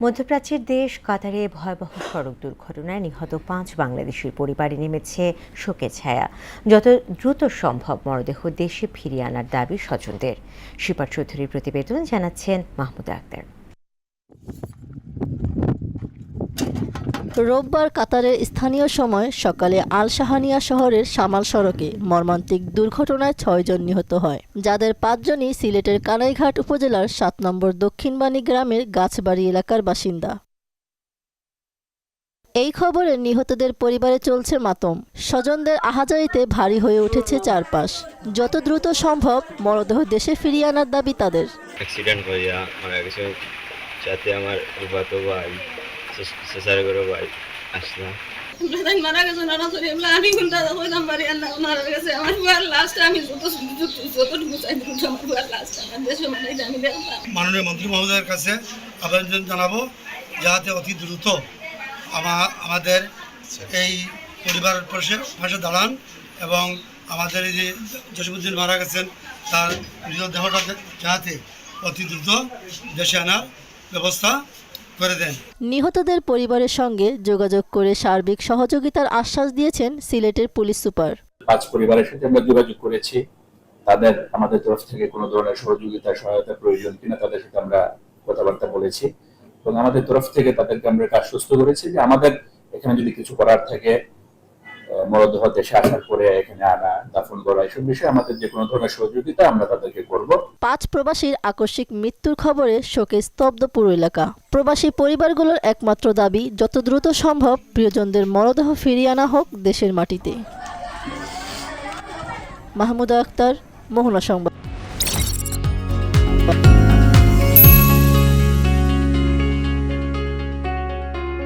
মধ্যপ্রাচ্যের দেশ কাতারে ভয়াবহ সড়ক দুর্ঘটনায় নিহত ৫ বাংলাদেশির পরিবারে নেমেছে শোকের ছায়া। যত দ্রুত সম্ভব মরদেহ দেশে ফিরিয়ে আনার দাবি স্বজনদের। শিপা চৌধুরীর প্রতিবেদন জানাচ্ছেন মাহমুদা আক্তার। রোববার কাতারের স্থানীয় সময় সকালে আল শাহানিয়া শহরের সামাল সড়কে মর্মান্তিক দুর্ঘটনায় ৬ জন নিহত হয়, যাদের ৫ জনই সিলেটের কানাইঘাট উপজেলার ৭ নম্বর দক্ষিণবাণী গ্রামের গাছবাড়ি এলাকার বাসিন্দা। এই খবরে নিহতদের পরিবারে চলছে মাতম। স্বজনদের আহাজারিতে ভারী হয়ে উঠেছে চারপাশ। যত দ্রুত সম্ভব মরদেহ দেশে ফিরিয়ে আনার দাবি তাদের। অ্যাক্সিডেন্ট হইয়া মারা গেছে, সাথে আমার ফুফাতো ভাই, চাচার ভাই আসলাম। মারা গেছে না আমি কোনটা কইলাম বাড়ি আল্লাহ মারা গেছে আমার বুয়ার লাস্ট আমি যতটুকু চাই আমার বুয়ার লাস্ট আমার দেশে মানে আমি দেখলাম। মাননীয় মন্ত্রী মহোদয়ের কাছে আবেদন জানাবো যাতে অতি দ্রুত আমাদের এই পরিবারের পাশে দাঁড়ান এবং আমাদের এই যে জসিমউদ্দিন মারা গেছেন তার মৃতদেহটা যাতে অতি দ্রুত দেশে আনার ব্যবস্থা করে দেন। নিহতদের পরিবারের সঙ্গে যোগাযোগ করে সার্বিক সহযোগিতার আশ্বাস দিয়েছেন সিলেটের পুলিশ সুপার। ৫ পরিবারের সাথে আমরা যোগাযোগ করেছি, তাদের আমাদের তরফ থেকে কোনো ধরনের সহযোগিতা সহায়তা প্রয়োজন কিনা তাদের সাথে আমরা কথাবার্তা বলেছি এবং আমাদের তরফ থেকে তাদেরকে আমরা আশ্বস্ত করেছি যে আমাদের এখানে যদি কিছু করার থাকে, মরদেহ দেশে আসার পরে এখানে আনা, দাফন করা, এসব বিষয়ে আমাদের যে কোনো ধরনের সহযোগিতা আমরা তাদেরকে করব। ৫ প্রবাসীর আকস্মিক মৃত্যুর খবরে শোকে স্তব্ধ পুরো এলাকা। প্রবাসী পরিবারগুলোর একমাত্র দাবি যত দ্রুত সম্ভব প্রিয়জনদের মরদেহ ফিরিয়ে আনা হোক দেশের মাটিতে। মাহমুদা আক্তার, মোহনা সংবাদ।